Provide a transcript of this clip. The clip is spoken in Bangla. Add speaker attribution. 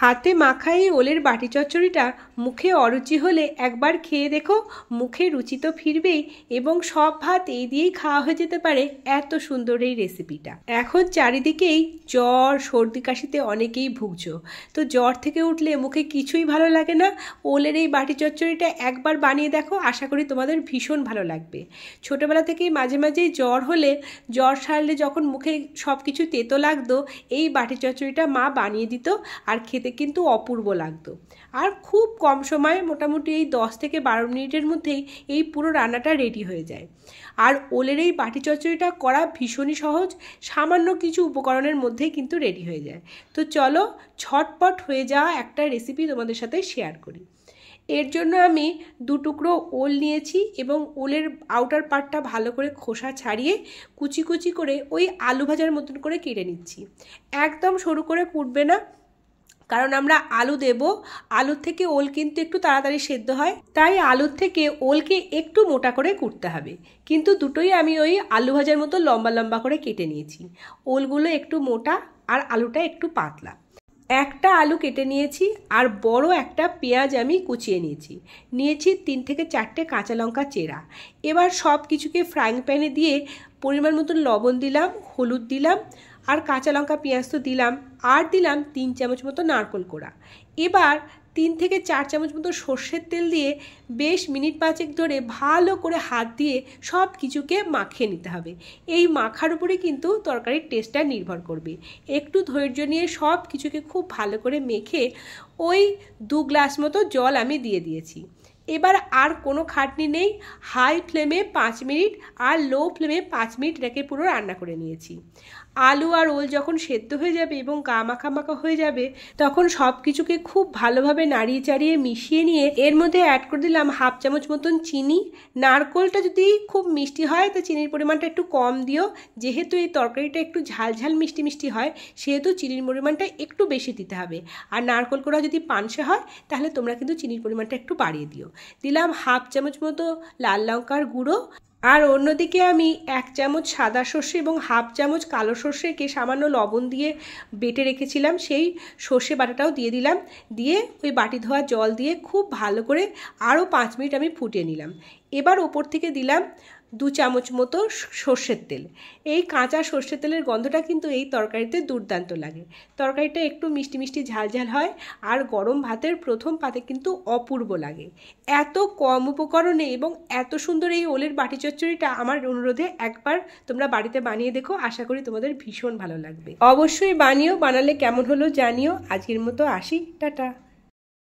Speaker 1: হাতে মাখা এই ওলের বাটি চচ্চড়িটা মুখে অরুচি হলে একবার খেয়ে দেখো, মুখে রুচি তো ফিরবেই এবং সব ভাত এই দিয়েই খাওয়া হয়ে যেতে পারে। এত সুন্দর এই রেসিপিটা। এখন চারিদিকেই জ্বর সর্দি কাশিতে অনেকেই ভুগছো, তো জ্বর থেকে উঠলে মুখে কিছুই ভালো লাগে না, ওলের এই বাটি চচ্চড়িটা একবার বানিয়ে দেখো, আশা করি তোমাদের ভীষণ ভালো লাগবে। ছোটোবেলা থেকেই মাঝে মাঝেই জ্বর হলে, জ্বর সারলে যখন মুখে সব কিছু তেতো লাগতো, এই বাটি চচ্চড়িটা মা বানিয়ে দিত আর খেতে কিন্তু অপূর্ব লাগতো। আর খুব কম সময়ে, মোটামুটি এই 10 থেকে 12 মিনিটের মধ্যেই এই পুরো রান্নাটা রেডি হয়ে যায়। আর ওলের এই বাটি চচ্চড়িটা করা ভীষণই সহজ, সামান্য কিছু উপকরণের মধ্যেই কিন্তু রেডি হয়ে যায়। তো চলো ঝটপট হয়ে যাওয়া একটা রেসিপি তোমাদের সাথে শেয়ার করি। এর জন্য আমি 2 টুকরো ওল নিয়েছি এবং ওলের আউটার পার্টটা ভালো করে খোসা ছাড়িয়ে কুচি কুচি করে ওই আলু ভাজার মতন করে কেটে নিচ্ছি। একদম সরু করে কুটবে না, কারণ আমরা আলু দেব, আলুর থেকে ওল কিন্তু একটু তাড়াতাড়ি সেদ্ধ হয়, তাই আলুর থেকে ওলকে একটু মোটা করে কুটতে হবে। কিন্তু দুটোই আমি ওই আলু ভাজার মতো লম্বা লম্বা করে কেটে নিয়েছি। ওলগুলো একটু মোটা আর আলুটা একটু পাতলা। একটা আলু কেটে নিয়েছি আর বড় একটা পেঁয়াজ আমি কুচিয়ে নিয়েছি 3 থেকে 4টে কাঁচা লঙ্কা চেরা। এবার সব কিছুকে ফ্রাইং প্যানে দিয়ে পরিমাণ মতন লবণ দিলাম, হলুদ দিলাম, আর কাঁচা লঙ্কা পেঁয়াজ তো দিলাম, আর দিলাম 3 চামচ মতো নারকেল কোড়া। এবার 3 থেকে 4 চামচ মতো সর্ষের তেল দিয়ে বেশ মিনিট 5 ধরে ভালো করে হাত দিয়ে সব কিছুকে মাখিয়ে নিতে হবে। এই মাখার উপরে কিন্তু তরকারির টেস্টটা নির্ভর করবে। একটু ধৈর্য নিয়ে সব কিছুকে খুব ভালো করে মেখে ওই 2 গ্লাস মতো জল আমি দিয়ে দিয়েছি। এবার আর কোনো খাটনি নেই, হাই ফ্লেমে 5 মিনিট আর লো ফ্লেমে 5 মিনিট রেখে পুরো রান্না করে নিয়েছি। আলু আর ওল যখন সেদ্ধ হয়ে যাবে এবং গা মাখা মাখা হয়ে যাবে, তখন সব কিছুকে খুব ভালোভাবে নাড়িয়ে চাড়িয়ে মিশিয়ে নিয়ে এর মধ্যে অ্যাড করে দিলাম 1/2 চামচ মতন চিনি। নারকেলটা যদি খুব মিষ্টি হয় তো চিনির পরিমাণটা একটু কম দিও, যেহেতু এই তরকারিটা একটু ঝাল ঝাল মিষ্টি মিষ্টি হয় সেহেতু চিনির পরিমাণটা একটু বেশি দিতে হবে। আর নারকেল কোড়া যদি পানসে হয় তাহলে তোমরা কিন্তু চিনির পরিমাণটা একটু বাড়িয়ে দিও। দিলাম 1/2 চামচ মতো লাল লঙ্কার গুঁড়ো, আর অন্যদিকে আমি 1 চামচ সাদা সর্ষে এবং 1/2 চামচ কালো সর্ষেকে সামান্য লবণ দিয়ে বেটে রেখেছিলাম, সেই সর্ষে বাটাটাও দিয়ে দিলাম। দিয়ে ওই বাটি ধোয়া জল দিয়ে খুব ভালো করে আরও 5 মিনিট আমি ফুটিয়ে নিলাম। এবার ওপর থেকে দিলাম 2 চামচ মতো সর্ষের তেল। এই কাঁচা সর্ষের তেলের গন্ধটা কিন্তু এই তরকারিতে দুর্দান্ত লাগে। তরকারিটা একটু মিষ্টি মিষ্টি ঝাল ঝাল হয় আর গরম ভাতের প্রথম পাতে কিন্তু অপূর্ব লাগে। এত কম উপকরণে এবং এত সুন্দর এই ওলের বাটি চচ্চড়িটা আমার অনুরোধে একবার তোমরা বাড়িতে বানিয়ে দেখো, আশা করি তোমাদের ভীষণ ভালো লাগবে। অবশ্যই বানিও, বানালে কেমন হলো জানিও। আজকের মতো আসি, টাটা।